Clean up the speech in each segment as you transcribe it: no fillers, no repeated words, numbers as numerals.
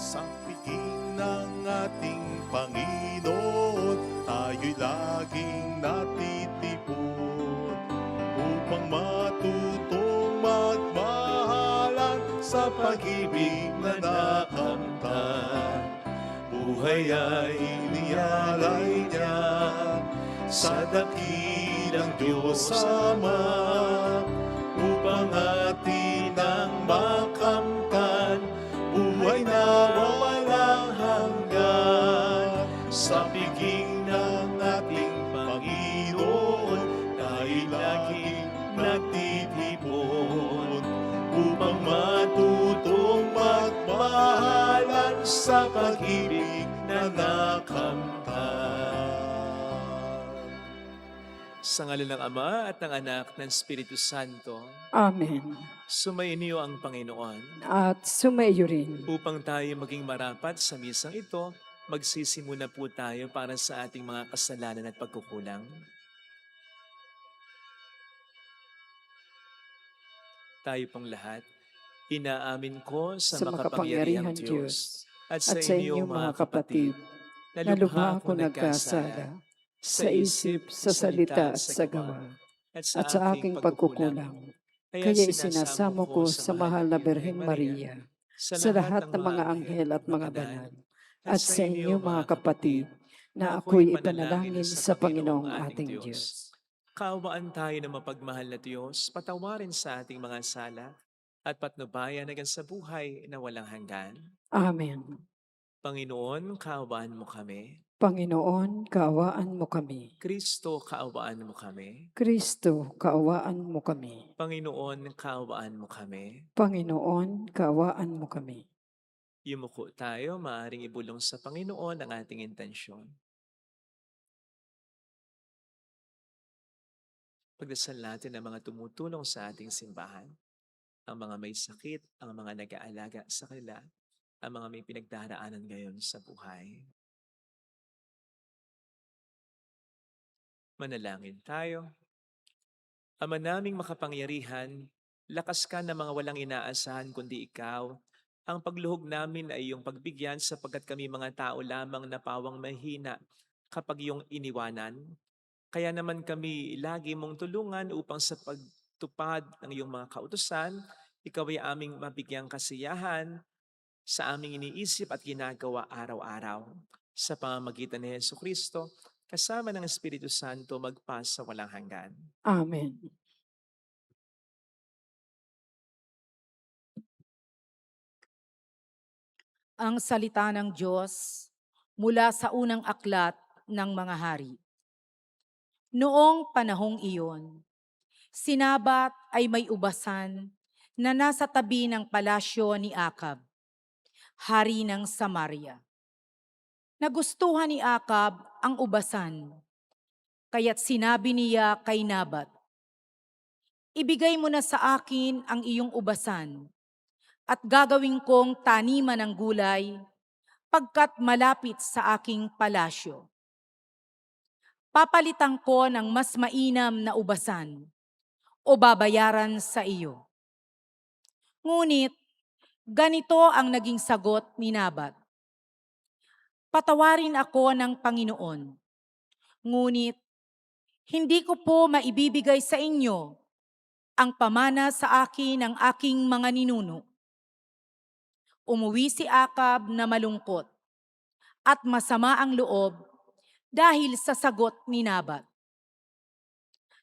Sa piging ng ating Panginoon, tayo'y laging natitipon upang matutong magmahalan sa pag-ibig na nakamtan. Buhay ay inialay niya sa dakilang Diyos Ama upang atin ang makamtan. Buhay na walang hanggan sa piging ng ating Panginoon, dahil laging nagtitipon upang matutong magmahalan sa pag-ibig na nakamtan. Sa ngalan ng Ama at ng Anak ng Espiritu Santo, Amen. sumainyo ang Panginoon. At sumaiyo rin. Upang tayo maging marapat sa misang ito, magsisimula po tayo para sa ating mga kasalanan at pagkukulang. Tayo pong lahat, inaamin ko sa makapangyarihang Diyos at sa inyo mga kapatid, na lubha ako nagkasala sa isip, sa salita, sa gawa, at Sa aking pagkukulang, kaya isinasamo ko sa mahal na Birheng Maria, sa lahat ng mga anghel at mga banal, at sa inyo mga kapatid, na ako'y ipanalangin sa Panginoong ating Diyos. Kaawaan tayo ng mapagmahal na Diyos, patawarin sa ating mga sala, at patnubayan hanggang sa buhay na walang hanggan. Amen. Panginoon, kaawaan mo kami. Panginoon, kaawaan mo kami. Kristo, kaawaan mo kami. Kristo, kaawaan mo kami. Panginoon, kaawaan mo kami. Panginoon, kaawaan mo kami. Yumuko tayo, maaaring ibulong sa Panginoon ang ating intensyon. Pagdasal natin ang mga tumutulong sa ating simbahan, ang mga may sakit, ang mga nag-aalaga sa kanila, ang mga may pinagdaraanan ngayon sa buhay. Manalangin tayo. Ama naming makapangyarihan, lakas ka ng mga walang inaasahan kundi ikaw. Ang pagluhog namin ay iyong pagbigyan sapagkat kami mga tao lamang na pawang mahina kapag iyong iniwanan. Kaya naman kami lagi mong tulungan upang sa pagtupad ng iyong mga kautusan, ikaw ay aming mabigyang kasiyahan sa aming iniisip at ginagawa araw-araw. Sa pamamagitan ni Jesucristo, kasama ng Espiritu Santo, magpas sa walang hanggan. Amen. Ang salita ng Diyos mula sa unang aklat ng mga hari. Noong panahong iyon, si Nabat ay may ubasan na nasa tabi ng palasyo ni Akab, hari ng Samaria. Nagustuhan ni Akab ang ubasan, kaya't sinabi niya kay Nabat, "Ibigay mo na sa akin ang iyong ubasan at gagawin kong taniman ng gulay pagkat malapit sa aking palasyo. Papalitan ko ng mas mainam na ubasan o babayaran sa iyo." Ngunit ganito ang naging sagot ni Nabat, "Patawarin ako ng Panginoon, ngunit hindi ko po maibibigay sa inyo ang pamana sa akin ng aking mga ninuno." Umuwi si Akab na malungkot at masama ang loob dahil sa sagot ni Nabat.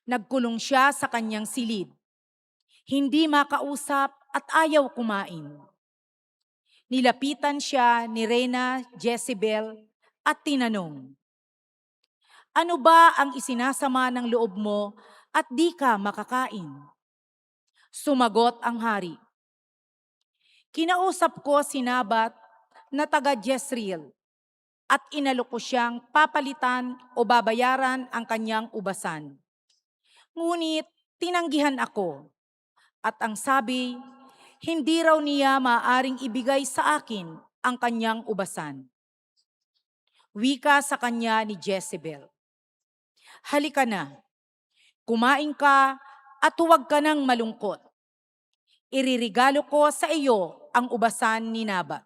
Nagkulong siya sa kanyang silid, hindi makausap at ayaw kumain. Nilapitan siya ni Reyna Jezebel at tinanong, "Ano ba ang isinasama ng loob mo at di ka makakain?" Sumagot ang hari, "Kinausap ko si Nabat na taga Jezreel at inalok ko siyang papalitan o babayaran ang kanyang ubasan. Ngunit tinanggihan ako at ang sabi, hindi raw niya maaaring ibigay sa akin ang kanyang ubasan." Wika sa kanya ni Jezebel, "Halika na, kumain ka at huwag ka nang malungkot. Iririgalo ko sa iyo ang ubasan ni Nabat."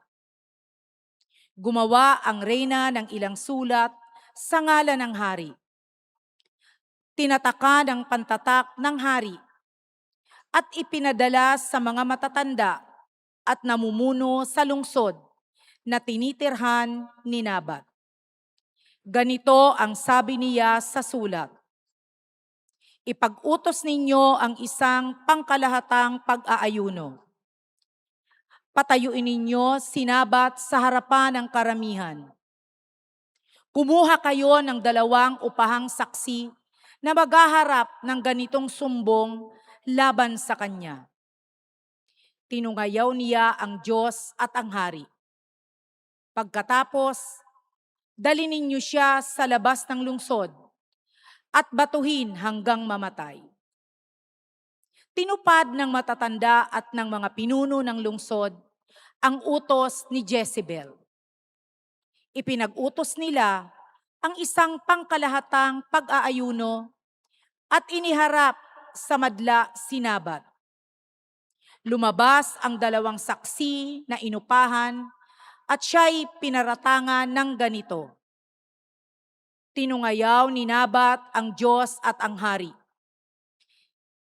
Gumawa ang reyna ng ilang sulat sa ngalan ng hari. Tinataka ng pantatak ng hari at ipinadala sa mga matatanda at namumuno sa lungsod na tinitirhan ni Nabat. Ganito ang sabi niya sa sulat: Ipag-utos ninyo ang isang pangkalahatang pag-aayuno. Patayuin ninyo si Nabat sa harapan ng karamihan. Kumuha kayo ng 2 upahang saksi na maghaharap ng ganitong sumbong laban sa kanya. Tinungayaw niya ang Diyos at ang hari. Pagkatapos, dali ninyo siya sa labas ng lungsod at batuhin hanggang mamatay. Tinupad ng matatanda at ng mga pinuno ng lungsod ang utos ni Jezebel. Ipinag-utos nila ang isang pangkalahatang pag-aayuno at iniharap sa madla si Nabat. Lumabas ang 2 saksi na inupahan at siya'y pinaratangan ng ganito: Tinungayaw ni Nabat ang Diyos at ang hari.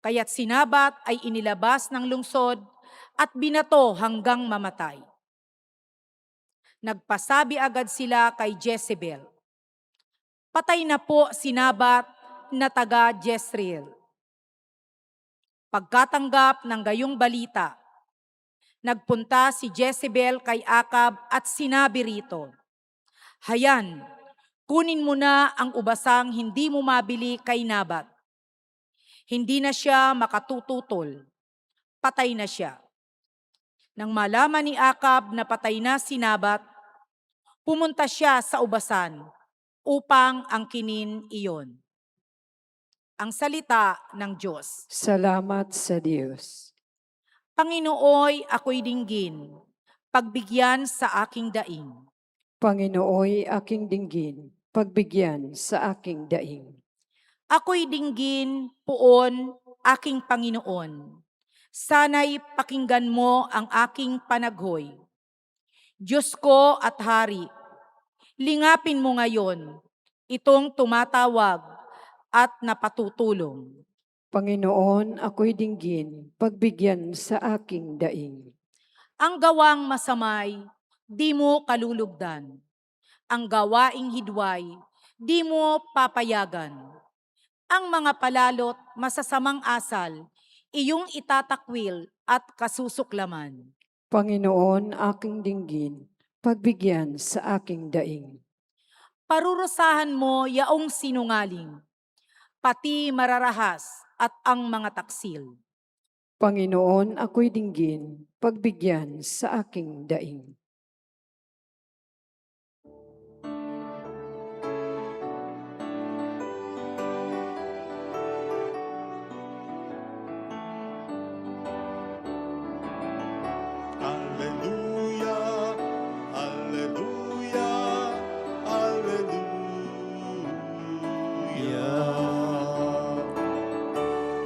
Kaya't si Nabat ay inilabas ng lungsod at binato hanggang mamatay. Nagpasabi agad sila kay Jezebel, patay na po si Nabat na taga Jezreel. Pagkatanggap ng gayong balita, nagpunta si Jezebel kay Akab at sinabi rito, Hayan, kunin mo na ang ubasang hindi mo mabili kay Nabat. Hindi na siya makatututol. Patay na siya. Nang malaman ni Akab na patay na si Nabat, pumunta siya sa ubasan upang angkinin iyon. Ang salita ng Diyos. Salamat sa Diyos. Panginooy, ako'y dinggin, pagbigyan sa aking daing. Panginooy aking dinggin, pagbigyan sa aking daing. Ako'y dinggin, puon, aking Panginoon. Sana'y pakinggan mo ang aking panaghoy. Diyos ko at Hari, lingapin mo ngayon itong tumatawag at napatutulong. Panginoon, ako'y dinggin, pagbigyan sa aking daing. Ang gawang masamay, di mo kalulugdan. Ang gawaing hidway, di mo papayagan. Ang mga palalot, masasamang asal, iyong itatakwil at kasusuklaman. Panginoon, aking dinggin, pagbigyan sa aking daing. Parurusahan mo yaong sinungaling, pati mararahas at ang mga taksil. Panginoon, ako'y dinggin, pagbigyan sa aking daing. Hallelujah, hallelujah, hallelujah.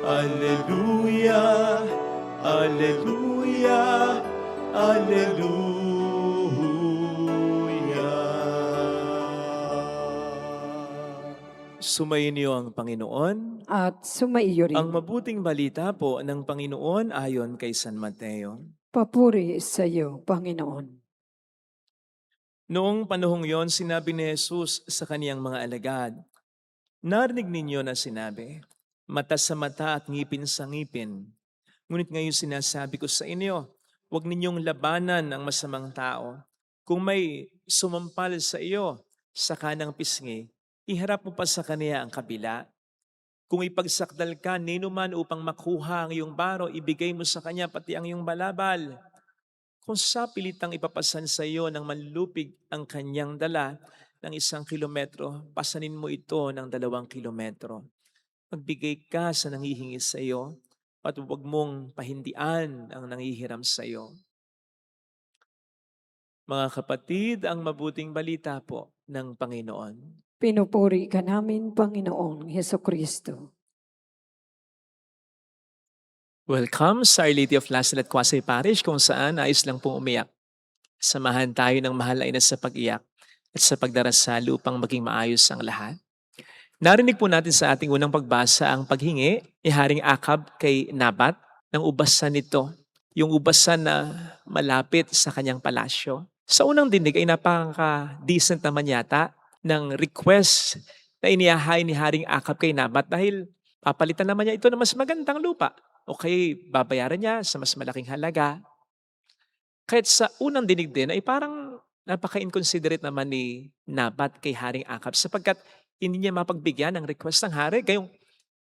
Hallelujah, hallelujah, hallelujah. Sumayin niyo ang Panginoon. At sumaiyo rin. Ang mabuting balita po ng Panginoon ayon kay San Mateo. Papuri sa iyo, Panginoon. Noong panahong yon, sinabi ni Jesus sa kaniyang mga alagad, narinig ninyo na sinabi, mata sa mata at ngipin sa ngipin. Ngunit ngayon sinasabi ko sa inyo, huwag ninyong labanan ang masamang tao. Kung may sumampal sa iyo sa kanang pisngi, iharap mo pa sa kaniya ang kabila. Kung ipagsakdal ka ninuman upang makuha ang iyong baro, ibigay mo sa kanya pati ang iyong balabal. Kung sapilitang ipapasan sa iyo ng manlupig ang kanyang dala ng 1 kilometro, pasanin mo ito ng 2 kilometro. Magbigay ka sa nanghihingi sa iyo at huwag mong pahindian ang nanghihiram sa iyo. Mga kapatid, ang mabuting balita po ng Panginoon. Pinupuri ka namin, Panginoong Hesukristo. Welcome sa Our Lady of Lazaret Quasi Parish kung saan nais lang pong umiyak Samahan tayo ng mahal na ina sa pag-iyak at sa pagdarasal upang maging maayos ang lahat. Narinig po natin sa ating unang pagbasa ang paghingi ni Haring Akab kay Nabat ng ubasan nito, yung ubasan na malapit sa kanyang palasyo. Sa unang dinig ay napaka-decent naman yata ng request na inihahay ni Haring Akab kay Nabat dahil papalitan naman niya ito ng mas magandang lupa o kaya babayaran niya sa mas malaking halaga. Kahit sa unang dinig din ay parang napaka-inconsiderate naman ni Nabat kay Haring Akab sapagkat hindi niya mapagbigyan ng request ng hari. Gayong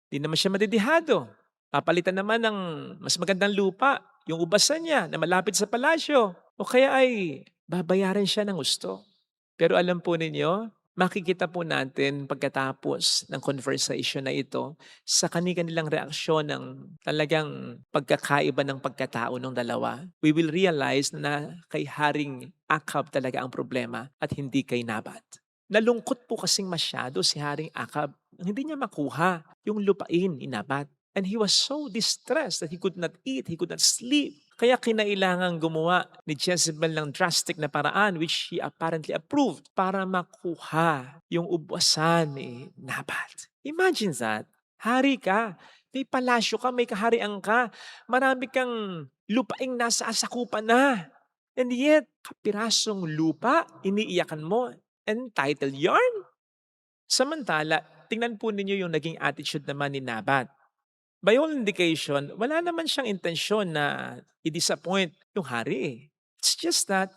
di naman siya madidihado. Papalitan naman ng mas magandang lupa, yung ubasan niya na malapit sa palasyo. O kaya ay babayaran siya ng gusto. Pero alam po ninyo, makikita po natin pagkatapos ng conversation na ito sa kanilang reaksyon ng talagang pagkakaiba ng pagkatao ng dalawa. We will realize na kay Haring Akab talaga ang problema at hindi kay Nabat. Nalungkot po kasing masyado si Haring Akab. Hindi niya makuha yung lupain ni Nabat. And he was so distressed that he could not eat, he could not sleep. Kaya kinailangan gumawa ni Jezebel ng drastic na paraan which he apparently approved para makuha yung ubasan ni Nabat. Imagine that. Hari ka, may palasyo ka, may kaharian ka, marami kang lupaing nasa asakupan na. And yet, kapirasong lupa, iniiyakan mo, entitled yarn. Samantala, tingnan po ninyo yung naging attitude naman ni Nabat. By all indication, wala naman siyang intensyon na i-disappoint yung hari eh. It's just that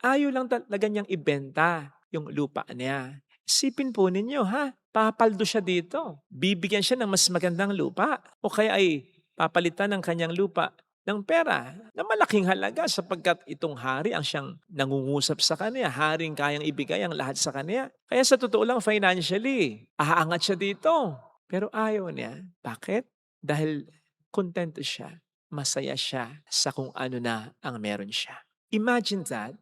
ayaw lang talaga niyang ibenta yung lupa niya. Isipin po ninyo ha, papaldo siya dito. Bibigyan siya ng mas magandang lupa. O kaya ay papalitan ng kanyang lupa ng pera na malaking halaga sapagkat itong hari ang siyang nangungusap sa kanya. Haring kayang ibigay ang lahat sa kanya. Kaya sa totoo lang financially, aangat siya dito. Pero ayaw niya. Bakit? Dahil kontento siya, masaya siya sa kung ano na ang meron siya. Imagine that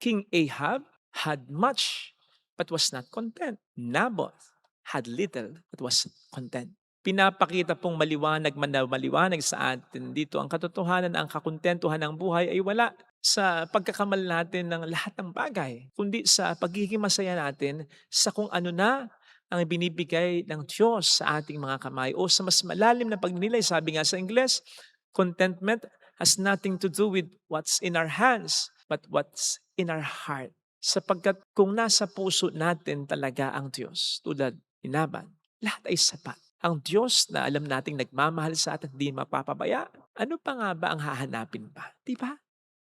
King Ahab had much but was not content. Naboth had little but was content. Pinapakita pong maliwanag man na maliwanag sa atin dito ang katotohanan na ang kakontentuhan ng buhay ay wala sa pagkakamal natin ng lahat ng bagay, kundi sa pagiging masaya natin sa kung ano na ang binibigay ng Diyos sa ating mga kamay o sa mas malalim na pagninilay. Sabi nga sa Ingles, contentment has nothing to do with what's in our hands, but what's in our heart. Sapagkat kung nasa puso natin talaga ang Diyos, tulad ni Naban, lahat ay sapat. Ang Diyos na alam nating nagmamahal sa atin, hindi mapapabaya. Ano pa nga ba ang hahanapin pa? Di ba?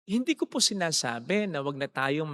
Hindi ko po sinasabi na wag na tayong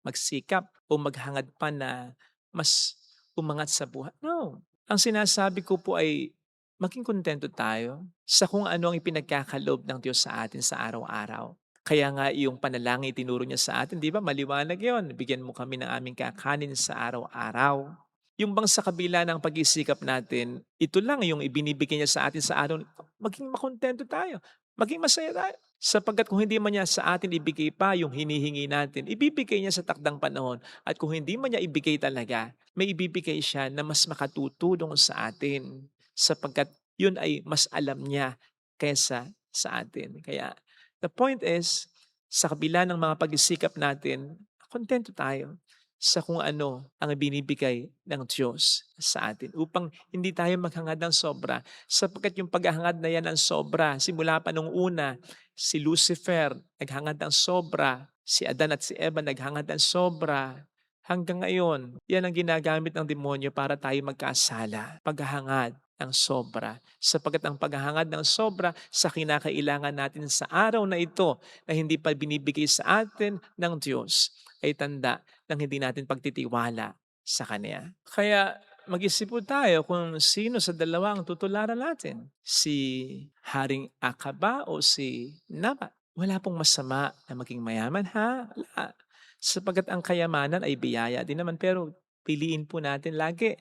magsikap o maghangad pa na mas umangat sa buhay. No. Ang sinasabi ko po ay maging kontento tayo sa kung ano ang ipinagkakaloob ng Diyos sa atin sa araw-araw. Kaya nga yung panalangin itinuro niya sa atin, di ba? Maliwanag yon. Bigyan mo kami ng aming kakanin sa araw-araw. Yung bang sa kabila ng pag-isikap natin, ito lang yung ibinibigay niya sa atin sa araw, maging makontento tayo. Maging masaya tayo. Sapagkat kung hindi man niya sa atin ibigay pa yung hinihingi natin, ibibigay niya sa takdang panahon. At kung hindi man niya ibigay talaga, may ibibigay siya na mas makatutulong sa atin. Sapagkat yun ay mas alam niya kaysa sa atin. Kaya the point is, sa kabila ng mga pag-isikap natin, kontento tayo sa kung ano ang binibigay ng Diyos sa atin upang hindi tayo maghangad ng sobra. Sapagkat yung paghahangad na yan ang sobra, simula pa nung una, si Lucifer naghangad ng sobra, si Adan at si Eva naghangad ng sobra. Hanggang ngayon, yan ang ginagamit ng demonyo para tayo magkasala. Paghahangad ng sobra. Sapagkat ang paghahangad ng sobra sa kinakailangan natin sa araw na ito na hindi pa binibigay sa atin ng Diyos ay tanda ng hindi natin pagtitiwala sa Kanya. Kaya mag-isip po tayo kung sino sa dalawa ang tutularan natin. Si Haring Akaba o si Nabat. Wala pong masama na maging mayaman ha? Wala. Sapagkat ang kayamanan ay biyaya din naman pero piliin po natin lagi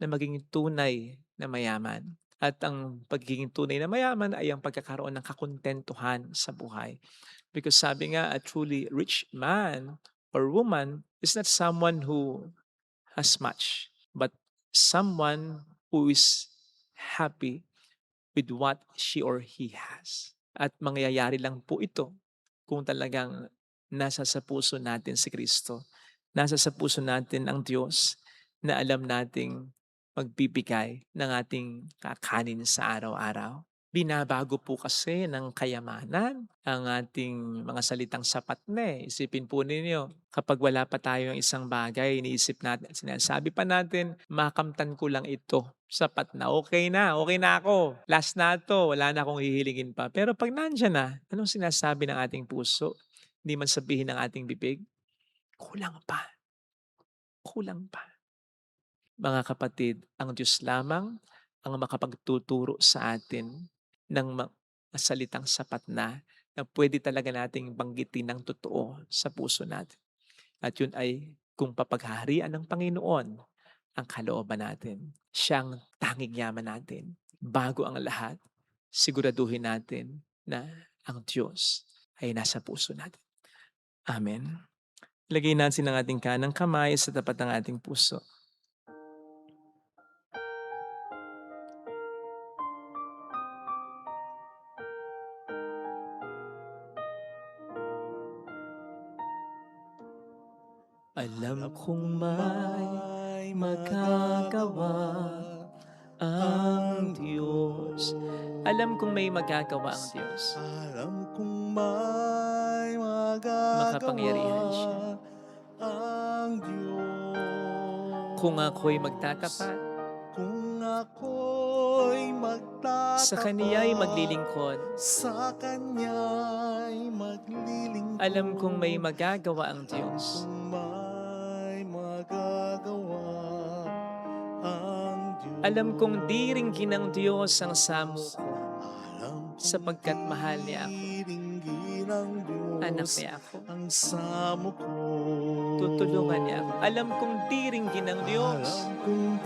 na maging tunay na mayaman. At ang pagiging tunay na mayaman ay ang pagkakaroon ng kakontentuhan sa buhay. Because sabi nga, a truly rich man or woman is not someone who has much, but someone who is happy with what she or he has. At mangyayari lang po ito kung talagang nasa sa puso natin si Kristo. Nasa sa puso natin ang Diyos na alam nating magbibigay ng ating kakanin sa araw-araw. Binabago po kasi ng kayamanan ang ating mga salitang sapat na eh. Isipin po ninyo, kapag wala pa tayong isang bagay, iniisip natin, sinasabi pa natin, makamtan ko lang ito. Sapat na, okay na ako. Last na to, wala na akong hihilingin pa. Pero pag nandyan na, anong sinasabi ng ating puso? Hindi man sabihin ng ating bibig, kulang pa, kulang pa. Mga kapatid, ang Diyos lamang ang makapagtuturo sa atin ng mga salitang sapat na pwede talaga nating banggitin ng totoo sa puso natin. At yun ay kung papaghaharian ng Panginoon ang kalooban natin. Siyang tanging yaman natin. Bago ang lahat, siguraduhin natin na ang Diyos ay nasa puso natin. Amen. Lagay natin ang ating kanang kamay sa tapat ng ating puso. Alam kong may magagawa ang Diyos. Alam kong may magagawa ang Diyos. Alam kong may Makapangyarihan siya. ang Diyos. Kung ako'y magtatapat, Kung ako'y magtatapat, sa Kaniya'y maglilingkod. sa Kanya'y maglilingkod. Alam kong may magagawa ang Diyos. Kung may magagawa ang Diyos. Alam kong diringgin ng Diyos ang samo ko, Alam kong sapagkat mahal niya ako. diringgin ng Diyos Anak niya ako. ang samo ko. Tutulungan niya ako. Alam kong diringgin ng Diyos, Alam kong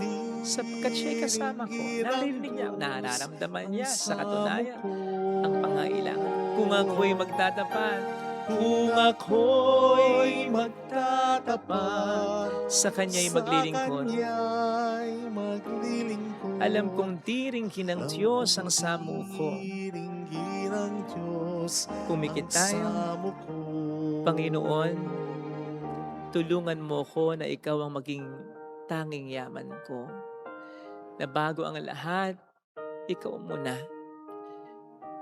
sapagkat siya'y kasama ko. Naririnig niya ako. Nararamdaman niya sa katunayan ang ang pangailangan. Kung ako'y magtatapat, Kung ako'y magtatapat, sa Kanya'y maglilingkod. Sa Kanya'y maglilingkod. Alam kong diringgin ng Diyos ang samo ko. Diringgin ng Diyos Pumikit ang tayo. samo ko. Panginoon, tulungan mo ko na ikaw ang maging tanging yaman ko. Na bago ang lahat, ikaw muna.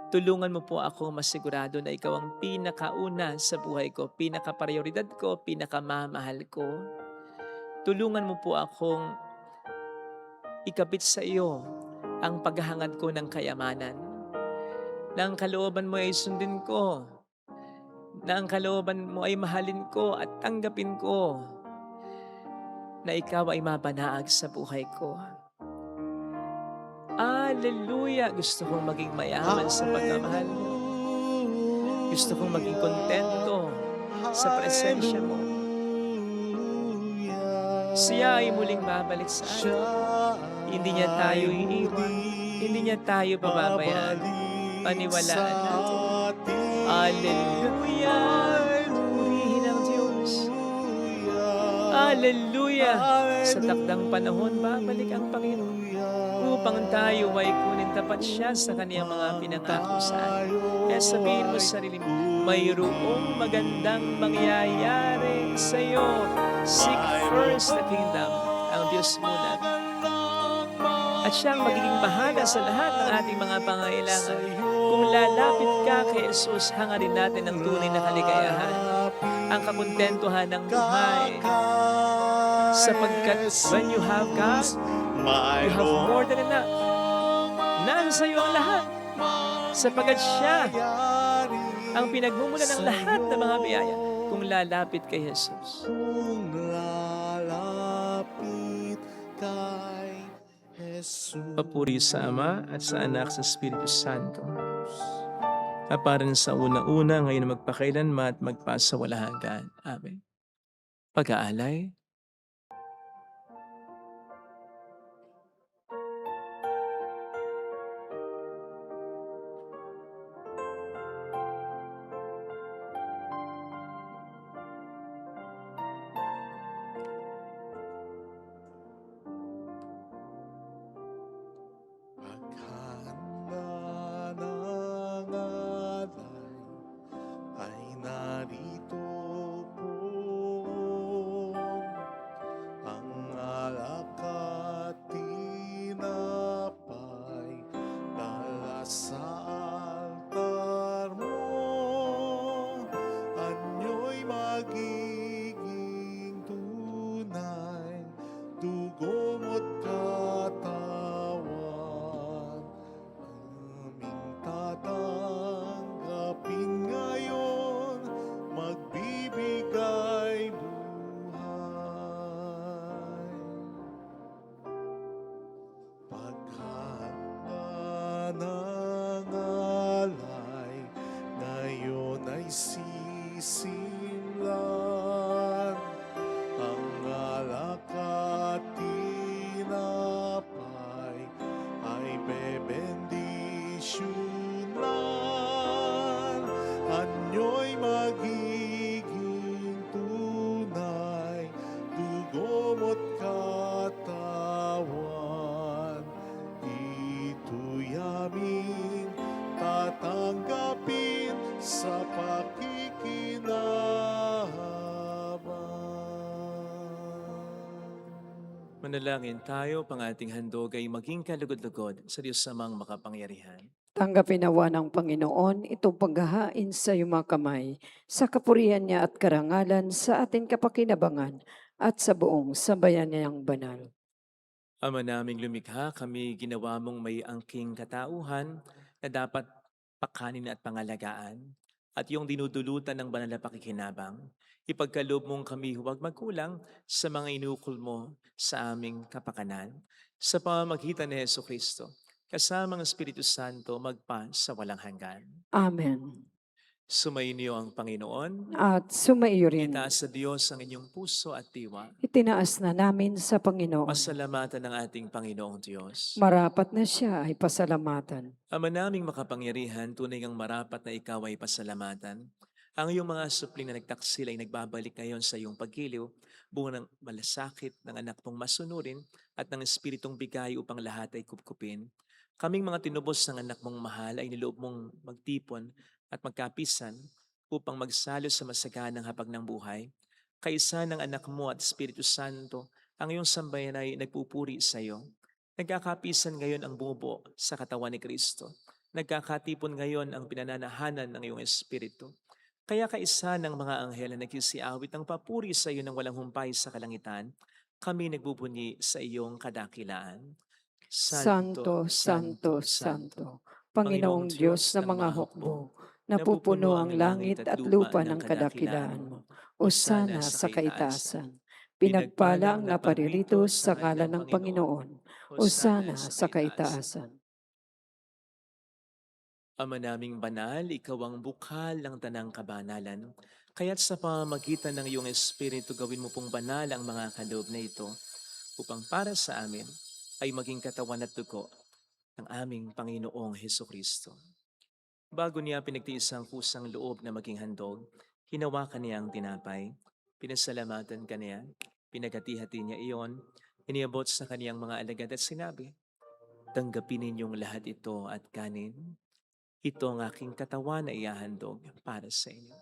Tulungan mo po ako masigurado na ikaw ang pinakauna sa buhay ko, pinaka-prioridad ko, pinakamamahal ko. Tulungan mo po akong ikabit sa iyo ang paghahangad ko ng kayamanan. Na ang kalooban mo ay sundin ko. Na ang kalooban mo ay mahalin ko at tanggapin ko. Na ikaw ay mapanaag sa buhay ko. Hallelujah! Gusto kong maging mayaman sa pagmamahal mo. Gusto kong maging kontento sa presensya mo. Siya ay muling babalik sa atin. Hindi niya tayo iiwan. Hindi niya tayo pababayaan. Paniwalaan natin. Hallelujah! Purihin ang Diyos. Hallelujah! Sa takdang panahon, babalik ang Panginoon upang tayo ay kunin tapat siya sa kaniyang mga pinangako sa atin. Kaya sabihin mo sa sarili mo, mayroong magandang mangyayari sa iyo. Seek first the kingdom, ang Diyos muna. At siya ang magiging bahala sa lahat ng ating mga pangailangan. Kung lalapit ka kay Jesus, hangarin natin ang tunay na kaligayahan, ang kakontentuhan ng buhay. Sapagkat when you have God, you have more than enough. Nasa iyo ang lahat. Sapagkat siya ang pinagmumula ng lahat ng mga biyaya kung lalapit kay Jesus. Kung lalapit kay Jesus. Papuri sa Ama at sa Anak sa Espiritu Santo. Kaparan sa una-una, ngayon magpakailanman at magpasawalahan hanggan. Amen. Pag-aalay. Paghahanda ng alay ay narito sa altar mo, anyo'y magiging tunay, dugo mo't katawan, aming tatanggapin ngayon, magbibigay buhay. Paghanda ng alay, ngayon ay sisimlan, ang alak at tinapay ay bebendisyonan, anyo'y magiging tunay, dugo mo't katawan, ito'y aming tatanggapin sa pakikinabang. Manalangin tayo, pang ating handog ay maging kalugod-lugod sa Diyos samang makapangyarihan. Tanggapin nawa ng Panginoon itong paghahain sa iyong mga kamay, sa kapurihan niya at karangalan sa ating kapakinabangan at sa buong sambayan niyang banal. Ama naming lumikha, kami ginawa mong may angking katauhan na dapat pakanin at pangalagaan at yung dinudulutan ng banal na pakikinabang. Ipagkaloob mong kami huwag magkulang sa mga inukol mo sa aming kapakanan. Sa pamamagitan ni Jesucristo, kasama ng Espiritu Santo magpa sa walang hanggan. Amen. Sumainyo ang Panginoon. At sumaiyo rin. Itaas sa Diyos ang inyong puso at diwa. Itinaas na namin sa Panginoon. Pasalamatan ng ating Panginoong Diyos. Marapat na siya ay pasalamatan. Ama naming makapangyarihan, tunay ngang marapat na ikaw ay pasalamatan. Ang iyong mga supling na nagtaksil ay nagbabalik ngayon sa iyong pagkiliw, bunga ng malasakit ng anak mong masunurin at ng espiritong bigay upang lahat ay kupkupin. Kaming mga tinubos ng anak mong mahal ay niloob mong magtipon at magkapisan upang magsalo sa masaganang hapag ng buhay. Kaisa ng anak mo at Espiritu Santo, ang iyong sambayan ay nagpupuri sa iyo. Nagkakapisan ngayon ang bumubuo sa katawan ni Kristo. Nagkakatipon ngayon ang pinananahanan ng iyong Espiritu. Kaya kaisa ng mga anghel na nagsisiawit ng papuri sa iyo ng walang humpay sa kalangitan, kami nagbubunyi sa iyong kadakilaan. Santo, Santo, Santo, Panginoong Diyos ng mga hukbo, napupuno ang langit at lupa ng kadakilaan mo. Osana sa kaitaasan. Pinagpala ang naparirito sa ngalan ng Panginoon. Osana sa kaitaasan. Ama naming banal, ikaw ang bukal ng tanang kabanalan. Kaya't sa pamamagitan ng iyong Espiritu gawin mo pong banal ang mga kaloob na ito upang para sa amin ay maging katawan at dugo ng aming Panginoong Hesukristo. Bago niya pinagtiis ang kusang loob na maging handog, hinawakan niya ang tinapay, pinasalamatan ka niya, pinagati-hati niya iyon, iniabot sa kaniyang mga alagad at sinabi, "Tanggapin ninyong lahat ito at kanin. Ito ang aking katawan na ihahandog para sa inyo."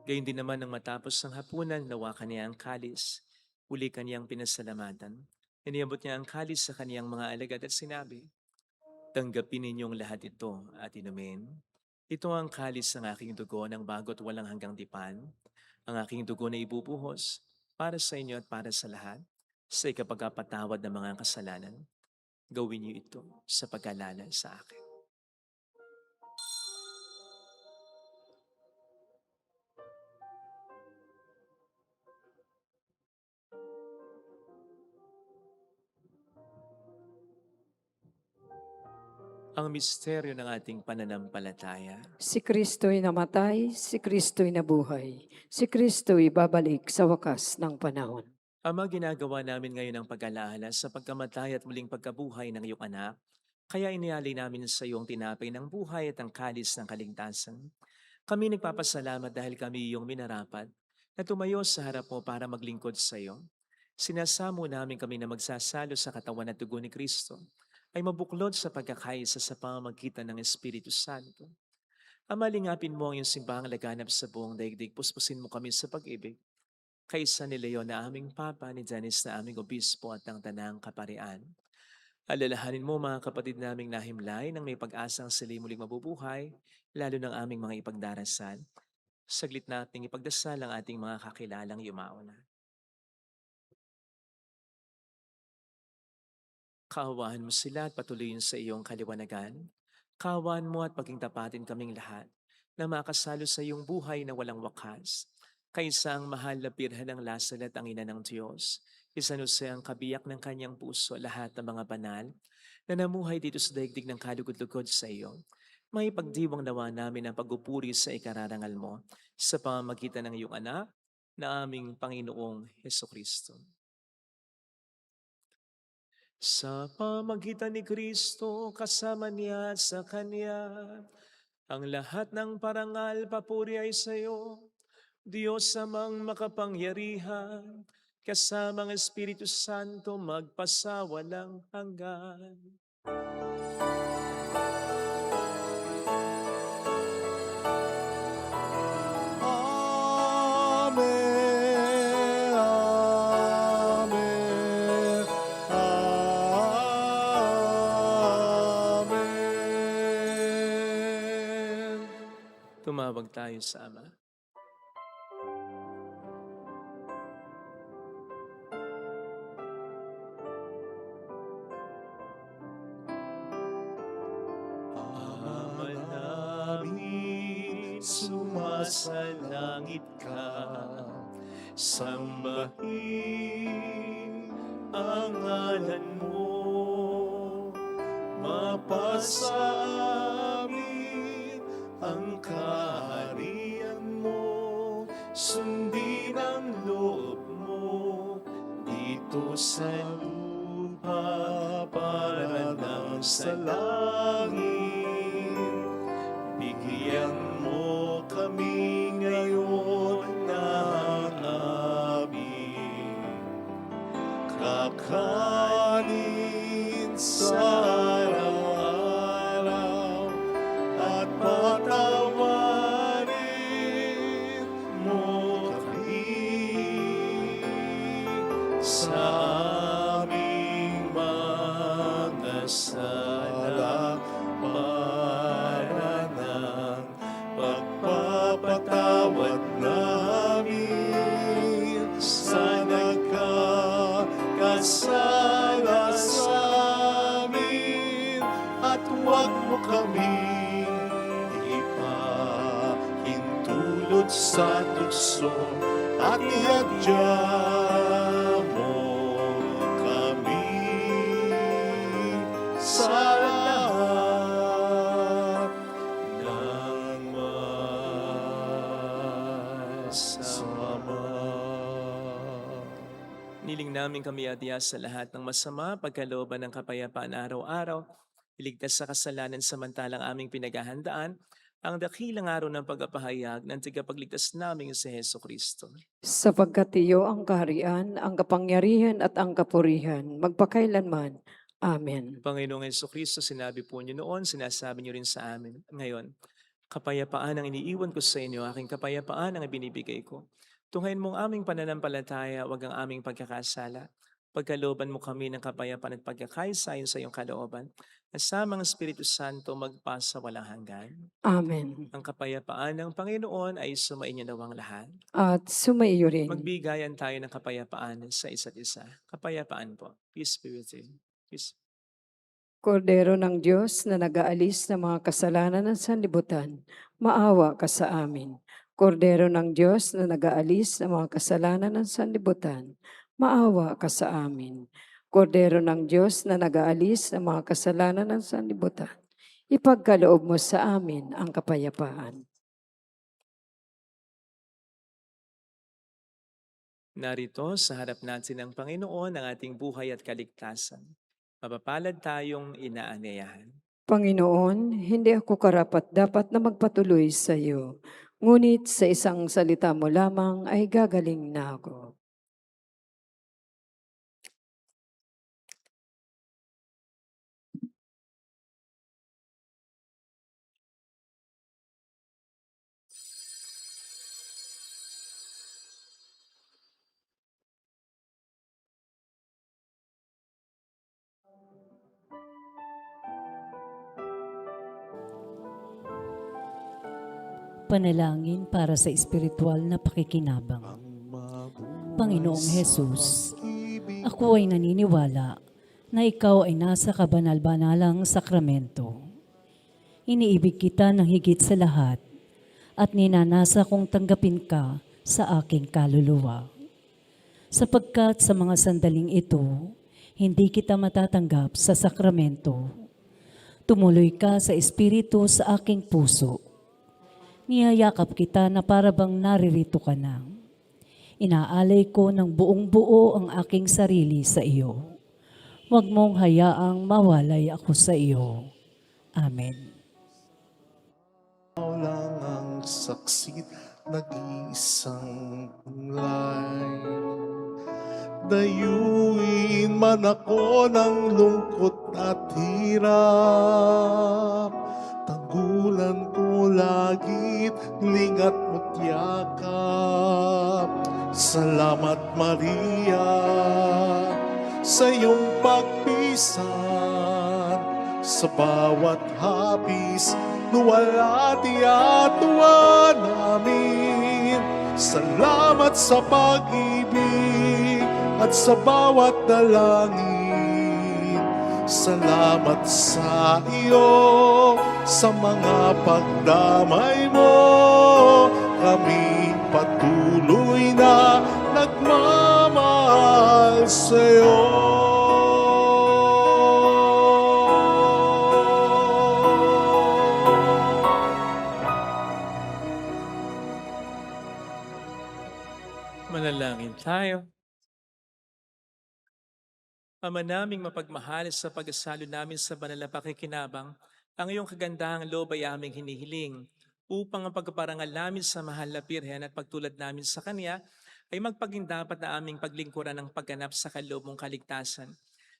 Gayun din naman nang matapos ang hapunan, nawakan niya ang kalis. Uli kaniyang pinasalamatan. Iniabot niya ang kalis sa kaniyang mga alagad at sinabi, "Tanggapin ninyong lahat ito at inumin. Ito ang kalis ng aking dugo ng bago't walang hanggang tipan. Ang aking dugo na ibubuhos para sa inyo at para sa lahat sa ikapagpatawad ng mga kasalanan. Gawin niyo ito sa pag-alala sa akin." Ang misteryo ng ating pananampalataya. Si Kristo'y namatay, si Kristo'y nabuhay, si Kristo'y babalik sa wakas ng panahon. Ama, ginagawa namin ngayon ang pag-alaala sa pagkamatay at muling pagkabuhay ng iyong anak, kaya inialay namin sa iyo ang tinapay ng buhay at ang kalis ng kaligtasan. Kami nagpapasalamat dahil kami iyong minarapat na tumayo sa harap mo para maglingkod sa iyo. Sinasamo namin kami na magsasalo sa katawan at dugo ni Kristo ay mabuklod sa pagkakaisa sa pamamagitan ng Espiritu Santo. Ama, lingapin mo ang iyong simbahang laganap sa buong daigdig. Puspusin mo kami sa pag-ibig. Kaisa ni Leon na aming Papa, ni Dennis na aming Obispo at ng Tanang Kaparian. Alalahanin mo mga kapatid naming nahimlay nang may pag-asang sila muling mabubuhay, lalo ng aming mga ipagdarasal. Saglit nating ipagdasal ang ating mga kakilalang yumauna. Kaawaan mo sila at patuloyin sa iyong kaliwanagan. Kaawaan mo at paging tapatin kaming lahat na makasalo sa iyong buhay na walang wakas. Kaysa ang mahal na birhen ng Lasal at ang ina ng Diyos, isanuse ang kabiyak ng kanyang puso lahat ng mga banal na namuhay dito sa daigdig ng kalugod-lugod sa iyo. May pagdiwang nawa namin ang pagpupuri sa ikararangal mo sa pamamagitan ng iyong anak na aming Panginoong Hesukristo. Sa pamagitan ni Kristo, kasama niya at sa Kanya, ang lahat ng parangal papuri ay sa iyo, Diyos amang makapangyarihan, kasamang Espiritu Santo magpasawalang hanggan. Amen. Amen. Amen. Tumawag tayo sa Ama. Ama namin, sumasalangit ka, sambahin ang ngalan mo, mapasa amin ang kaharian mo, sundin ang loob mo dito sa lupa para nang sa langit. Bigyan mo kami ngayon ng aming kakanin sa araw-araw at patawarin mo kami sa aming mga sala para ng pagpapatawad namin sa nagkakasala sa amin, at huwag mo kaming ipahintulot sa tukso, at ihadya mo kami sa lahat ng masama. Niling namin kami adya sa lahat ng masama, pagkalooban ng kapayapaan araw-araw, iligtas sa kasalanan samantalang aming pinaghahandaan, ang dakilang araw ng pagpapahayag ng tigapagligtas naming si Hesukristo. Sapagkat iyo ang kaharian, ang kapangyarihan at ang kapurihan, magpakailanman. Amen. Panginoong Hesukristo, sinabi po niyo noon, sinasabi niyo rin sa amin ngayon, kapayapaan ang iniiwan ko sa inyo, aking kapayapaan ang ibinibigay ko. Tunghayin mong aming pananampalataya, wag ang aming pagkakasala. Pagkalooban mo kami ng kapayapaan at pagkakaisa ayon sa iyong kalooban, kasamang Espiritu Santo magpasa walang hanggan. Amen. Ang kapayapaan ng Panginoon ay sumainyo nawang lahat. At sumaiyo rin. Magbigayan tayo ng kapayapaan sa isa't isa. Kapayapaan po. Peace be with you. Peace. Kordero ng Diyos na nag-aalis ng mga kasalanan ng sanlibutan, maawa ka sa amin. Kordero ng Diyos na nag-aalis ng mga kasalanan ng sanlibutan, maawa ka sa amin. Kordero ng Diyos na nag-aalis ng mga kasalanan ng sanlibutan, ipagkaloob mo sa amin ang kapayapaan. Narito sa harap natin ng Panginoon ang ating buhay at kaligtasan. Mapapalad tayong inaanyayahan. Panginoon, hindi ako karapat-dapat na magpatuloy sa iyo, ngunit sa isang salita mo lamang ay gagaling na ako. Panalangin para sa espiritual na pakikinabang. Panginoong Hesus, ako ay naniniwala na ikaw ay nasa kabanal-banalang sakramento. Iniibig kita ng higit sa lahat at ninanasa kong tanggapin ka sa aking kaluluwa. Sapagkat sa mga sandaling ito, hindi kita matatanggap sa sakramento. Tumuloy ka sa espiritu sa aking puso. Niyayakap kita na parabang naririto ka na. Inaalay ko ng buong buo ang aking sarili sa iyo. Huwag mong hayaang mawalay ako sa iyo. Amen. Ikaw lang ang saksit, nag-iisang tunay. Dayuin man ako ng lungkot at hirap. Tanggulan ko lagit, lingat mo't yakap. Salamat Maria sa iyong pagpisan. Sa bawat hapis, nuwalhati at tuwa namin. Salamat sa pag-ibig at sa bawat dalangin. Salamat sa iyo, sa mga pagdamay mo. Kami patuloy na nagmamahal sa iyo. Manalangin tayo. Ama naming mapagmahal, sa pagkasalo namin sa banal na pakikinabang, ang iyong kagandahang loob ay aming hinihiling upang ang pagpaparangal namin sa mahal na Birhen at pagtulad namin sa Kanya ay magpaging dapat na aming paglingkuran ng pagganap sa kaloob mong kaligtasan.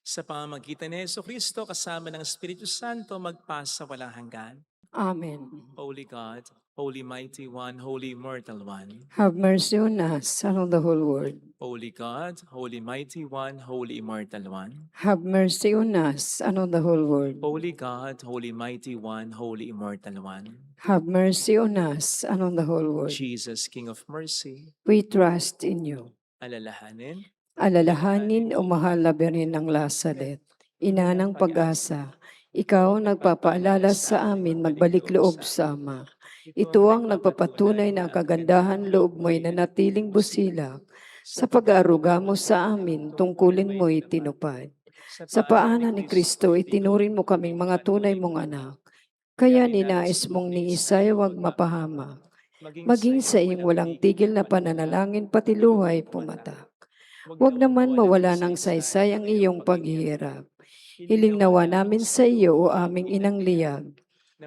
Sa pamamagitan ni Jesucristo kasama ng Espiritu Santo magpasa walang hanggan. Amen. Holy God, Holy Mighty One, Holy Immortal One. Have mercy on us, Son of the whole world. Holy God, Holy Mighty One, Holy Immortal One. Have mercy on us, Son of the whole world. Holy God, Holy Mighty One, Holy Immortal One. Have mercy on us, Son of the whole world. Jesus, King of Mercy, We trust in you. alalahanin, Alalahanin o mahal na Birhen ng Lazaret, ina ng pag-asa, ikaw nagpapaalala sa amin magbalik loob sa Ama. Ito ang nagpapatunay na ang kagandahan loob mo'y nanatiling busilak. Sa pag-aaruga mo sa amin, tungkulin mo'y tinupad. Sa paanan ni Kristo, itinurin mo kaming mga tunay mong anak. Kaya ninais mong ni Isay huwag mapahamak. Maging sa iyong walang tigil na pananalangin pati luhay pumatak. Huwag naman mawala ng saysay ang iyong paghihirap. Hiling nawa namin sa iyo o aming inang liyag,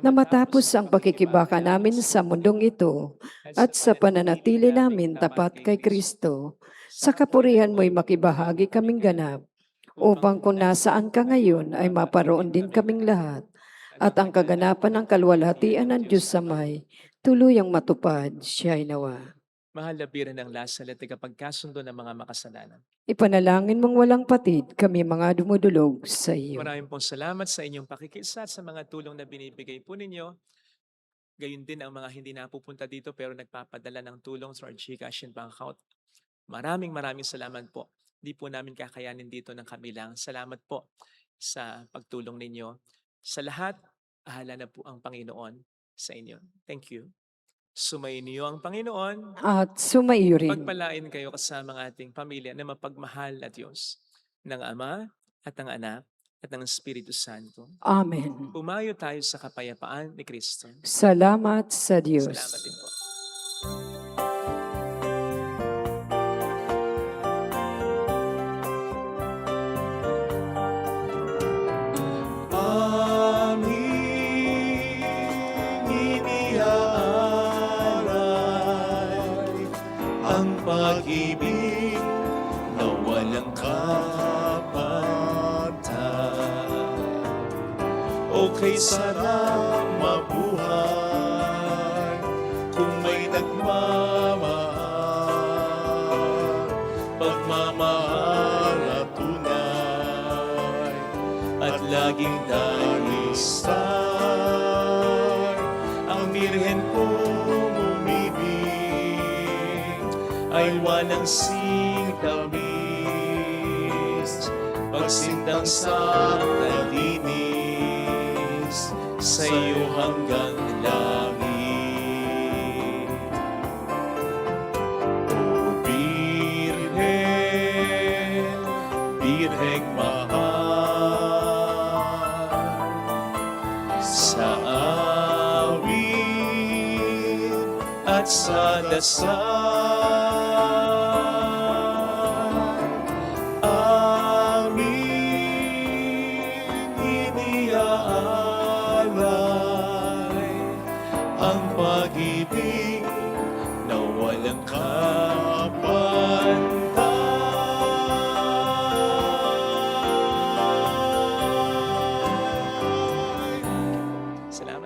na matapos ang pakikibaka namin sa mundong ito at sa pananatili namin tapat kay Kristo, sa kapurihan mo'y makibahagi kaming ganap, upang kung nasaan ka ngayon ay maparoon din kaming lahat, at ang kaganapan ng kalwalhatian ng Diyos sa may tuluyang matupad siya'y nawa. mahal na Birhen ng Lazaret, tagapagkasundo ng mga makasalanan. Ipanalangin mong walang patid kami mga dumudulog sa iyo. Maraming pong salamat sa inyong pakikisa at sa mga tulong na binibigay po ninyo. Gayun din ang mga hindi napupunta dito pero nagpapadala ng tulong through our GCash and bank account. Maraming salamat po. Di po namin kakayanin dito ng kabilang. Salamat po sa pagtulong ninyo. Sa lahat, ahala na po ang Panginoon sa inyo. Thank you. Sumainyo ang Panginoon. At sumaiyo rin. Pagpalain kayo kasama ng ating pamilya na mapagmahal na Diyos, ng Ama at ng Anak at ng Espiritu Santo. Amen. Umayo tayo sa kapayapaan ni Kristo. Salamat sa Diyos. Salamat din po. Pag-ibig na walang kapantay. Okay, sarap mabuhay kung may nagmamahal. Pagmamahal na tunay at laging danisay. Ang Birhen po ay walang sintamis, pagsintang sa kalinis, sa iyo hanggang langit. O Birhen, Birheng mahal, sa awit at sa dasal, amin iniaalay ang pag-ibig na walang kapantay. Salamat.